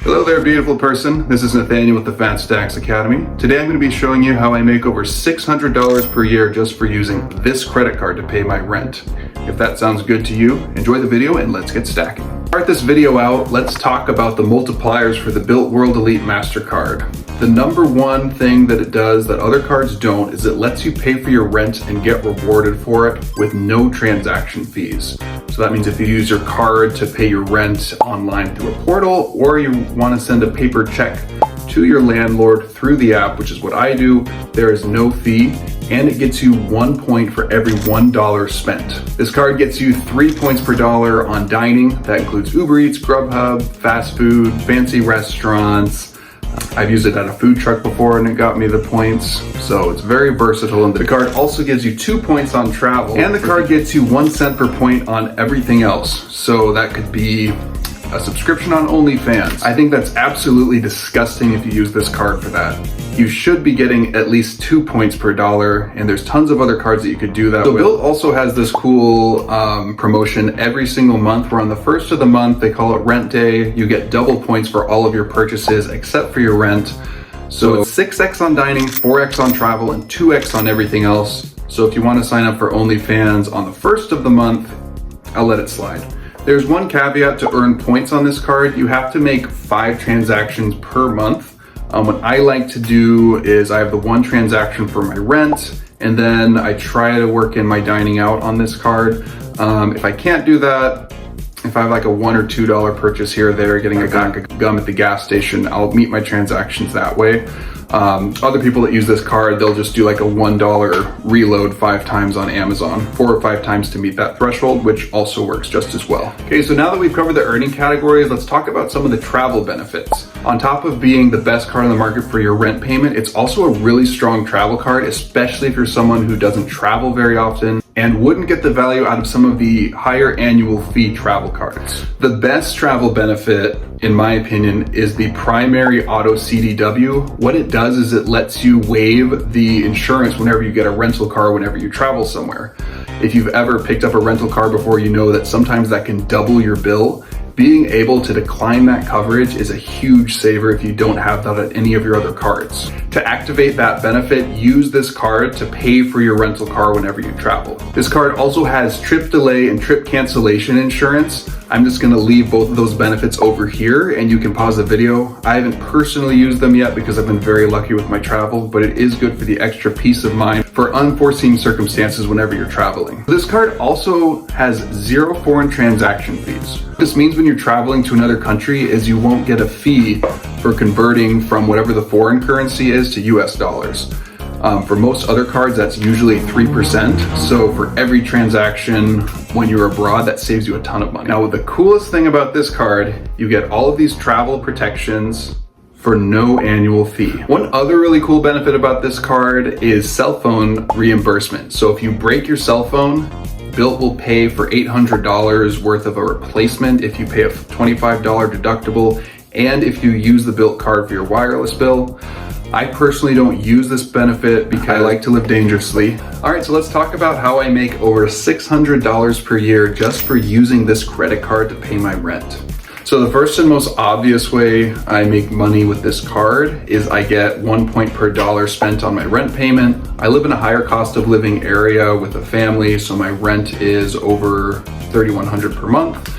Hello there, beautiful person. This is Nathaniel with the Fat Stacks Academy. Today I'm going to be showing you how I make over $600 per year just for using this credit card to pay my rent. If that sounds good to you, enjoy the video and let's get stacking. To start this video out, let's talk about the multipliers for the BILT World Elite Mastercard. The number one thing that it does that other cards don't is it lets you pay for your rent and get rewarded for it with no transaction fees. So that means if you use your card to pay your rent online through a portal, or you want to send a paper check to your landlord through the app, which is what I do, there is no fee, and it gets you 1 point for every $1 spent. This card gets you 3 points per dollar on dining. That includes Uber Eats, Grubhub, fast food, fancy restaurants. I've used it at a food truck before and it got me the points, so it's very versatile. And the card also gives you 2 points on travel, and the card gets you 1 cent per point on everything else. So that could be a subscription on OnlyFans. I think that's absolutely disgusting if you use this card for that. You should be getting at least 2 points per dollar, and there's tons of other cards that you could do that with. BILT also has this cool promotion every single month where on the first of the month, they call it rent day. You get double points for all of your purchases except for your rent. So it's 6x on dining, 4x on travel, and 2x on everything else. So if you want to sign up for OnlyFans on the first of the month, I'll let it slide. There's one caveat to earn points on this card. You have to make 5 transactions per month. What I like to do is I have the 1 transaction for my rent, and then I try to work in my dining out on this card. If I can't do that, if I have like a $1 or $2 purchase here or there, getting a pack of gum at the gas station, I'll meet my transactions that way. Other people that use this card, they'll just do like a $1 reload 5 times on Amazon, 4 or 5 times to meet that threshold, which also works just as well. Okay, so now that we've covered the earning categories, let's talk about some of the travel benefits. On top of being the best card on the market for your rent payment, it's also a really strong travel card, especially if you're someone who doesn't travel very often and wouldn't get the value out of some of the higher annual fee travel cards. The best travel benefit, in my opinion, is the primary auto CDW. What it does is it lets you waive the insurance whenever you get a rental car, whenever you travel somewhere. If you've ever picked up a rental car before, you know that sometimes that can double your bill. Being able to decline that coverage is a huge saver if you don't have that at any of your other cards. To activate that benefit, use this card to pay for your rental car whenever you travel. This card also has trip delay and trip cancellation insurance. I'm just gonna leave both of those benefits over here and you can pause the video. I haven't personally used them yet because I've been very lucky with my travel, but it is good for the extra peace of mind for unforeseen circumstances whenever you're traveling. This card also has 0 foreign transaction fees. This means when you're traveling to another country is you won't get a fee for converting from whatever the foreign currency is to US dollars. For most other cards, that's usually 3%. So for every transaction when you're abroad, that saves you a ton of money. Now, the coolest thing about this card, you get all of these travel protections for no annual fee. One other really cool benefit about this card is cell phone reimbursement. So if you break your cell phone, BILT will pay for $800 worth of a replacement if you pay a $25 deductible and if you use the BILT card for your wireless bill. I personally don't use this benefit because I like to live dangerously. All right, so let's talk about how I make over $600 per year just for using this credit card to pay my rent. So the first and most obvious way I make money with this card is I get 1 point per dollar spent on my rent payment. I live in a higher cost of living area with a family, so my rent is over $3,100 per month.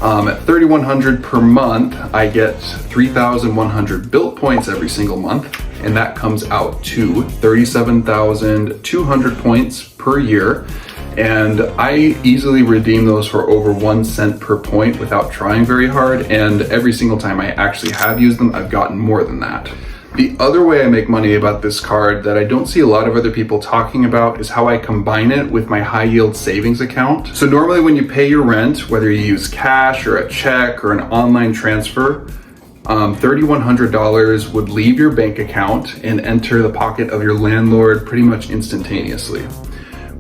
At $3,100 per month, I get 3,100 BILT points every single month, and that comes out to 37,200 points per year. And I easily redeem those for over 1 cent per point without trying very hard. And every single time I actually have used them, I've gotten more than that. The other way I make money about this card that I don't see a lot of other people talking about is how I combine it with my high yield savings account. So normally when you pay your rent, whether you use cash or a check or an online transfer, $3,100 would leave your bank account and enter the pocket of your landlord pretty much instantaneously.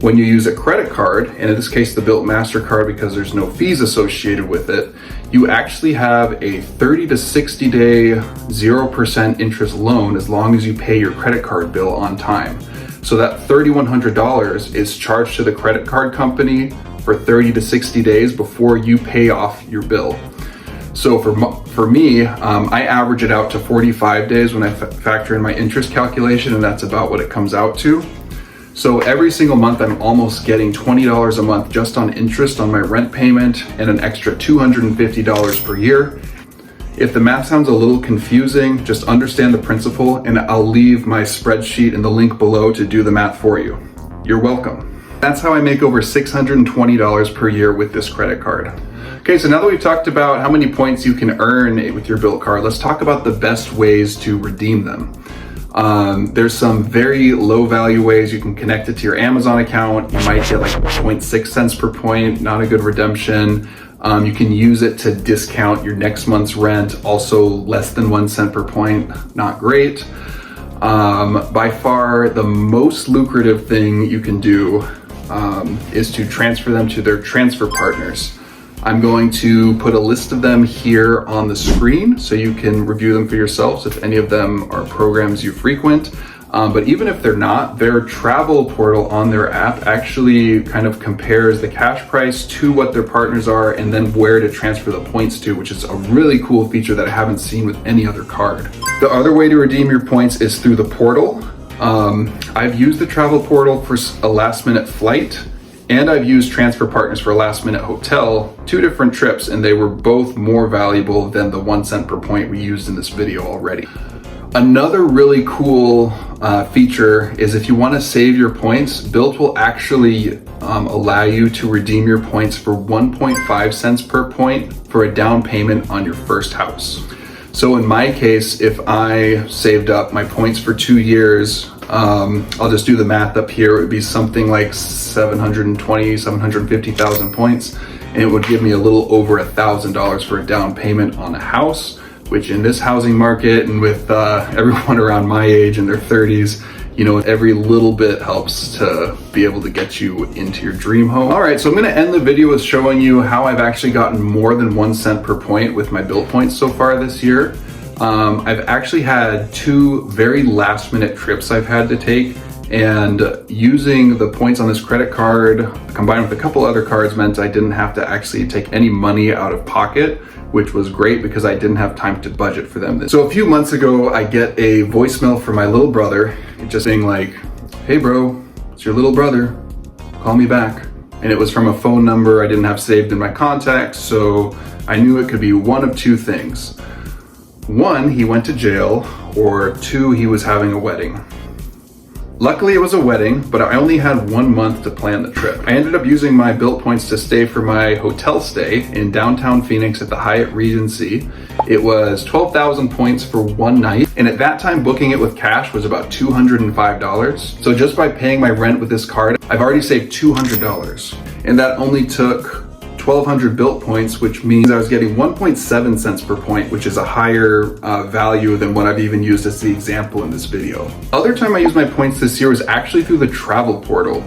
When you use a credit card, and in this case the BILT Mastercard because there's no fees associated with it, you actually have a 30 to 60 day 0% interest loan as long as you pay your credit card bill on time. So that $3,100 is charged to the credit card company for 30 to 60 days before you pay off your bill. So For me, I average it out to 45 days when I factor in my interest calculation, and that's about what it comes out to. So every single month, I'm almost getting $20 a month just on interest on my rent payment and an extra $250 per year. If the math sounds a little confusing, just understand the principle, and I'll leave my spreadsheet in the link below to do the math for you. You're welcome. That's how I make over $620 per year with this credit card. Okay, so now that we've talked about how many points you can earn with your BILT card, let's talk about the best ways to redeem them. There's some very low value ways. You can connect it to your Amazon account. You might get like 0.6 cents per point, not a good redemption. You can use it to discount your next month's rent, also less than 1 cent per point, not great. By far, the most lucrative thing you can do is to transfer them to their transfer partners. I'm going to put a list of them here on the screen so you can review them for yourselves if any of them are programs you frequent. But even if they're not, their travel portal on their app actually kind of compares the cash price to what their partners are and then where to transfer the points to, which is a really cool feature that I haven't seen with any other card. The other way to redeem your points is through the portal. I've used the travel portal for a last minute flight, and I've used transfer partners for a last minute hotel, 2 different trips, and they were both more valuable than the 1 cent per point we used in this video already. Another really cool feature is if you want to save your points, BILT will actually allow you to redeem your points for 1.5 cents per point for a down payment on your first house. So in my case, if I saved up my points for 2 years, I'll just do the math up here. It would be something like 750,000 points, and it would give me a little over $1,000 for a down payment on a house, which in this housing market and with everyone around my age in their 30s, you know, every little bit helps to be able to get you into your dream home. All right, so I'm gonna end the video with showing you how I've actually gotten more than 1 cent per point with my BILT points so far this year. I've actually had 2 very last minute trips I've had to take, and using the points on this credit card combined with a couple other cards meant I didn't have to actually take any money out of pocket, which was great because I didn't have time to budget for them. So a few months ago, I get a voicemail from my little brother just saying like, "Hey bro, it's your little brother, call me back." And it was from a phone number I didn't have saved in my contacts, so I knew it could be one of 2 things. 1, he went to jail, or 2, he was having a wedding. Luckily it was a wedding, but I only had 1 month to plan the trip. I ended up using my BILT points to stay for my hotel stay in downtown Phoenix at the Hyatt Regency. It was 12,000 points for 1 night, and at that time booking it with cash was about $205. So just by paying my rent with this card, I've already saved $200. And that only took 1,200 BILT points, which means I was getting 1.7 cents per point, which is a higher value than what I've even used as the example in this video. The other time I used my points this year was actually through the travel portal.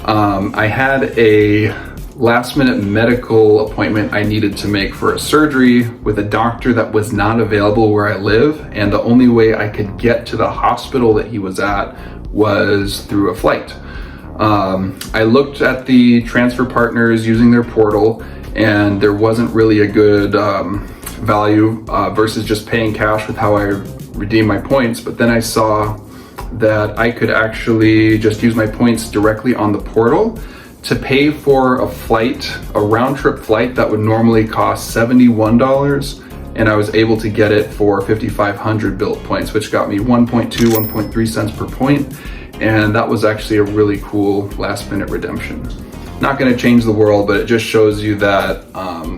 I had a last minute medical appointment I needed to make for a surgery with a doctor that was not available where I live, and the only way I could get to the hospital that he was at was through a flight. I looked at the transfer partners using their portal, and there wasn't really a good value versus just paying cash with how I redeem my points. But then I saw that I could actually just use my points directly on the portal to pay for a flight, a round trip flight that would normally cost $71. And I was able to get it for 5,500 BILT points, which got me 1.2, 1.3 cents per point. And that was actually a really cool last minute redemption. Not gonna change the world, but it just shows you that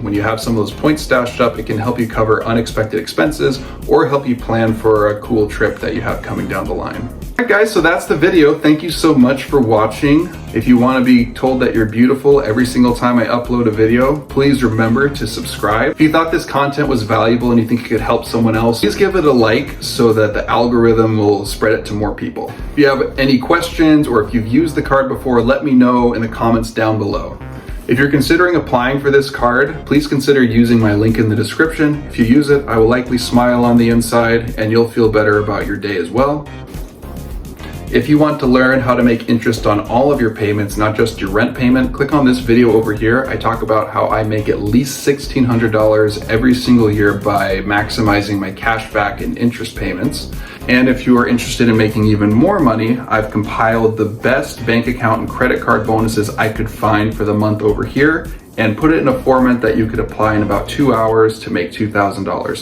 when you have some of those points stashed up, it can help you cover unexpected expenses or help you plan for a cool trip that you have coming down the line. Alright guys, so that's the video. Thank you so much for watching. If you want to be told that you're beautiful every single time I upload a video, please remember to subscribe. If you thought this content was valuable and you think it could help someone else, please give it a like so that the algorithm will spread it to more people. If you have any questions or if you've used the card before, let me know in the comments down below. If you're considering applying for this card, please consider using my link in the description. If you use it, I will likely smile on the inside and you'll feel better about your day as well. If you want to learn how to make interest on all of your payments, not just your rent payment, click on this video over here. I talk about how I make at least $1,600 every single year by maximizing my cash back and interest payments. And if you are interested in making even more money, I've compiled the best bank account and credit card bonuses I could find for the month over here and put it in a format that you could apply in about 2 hours to make $2,000.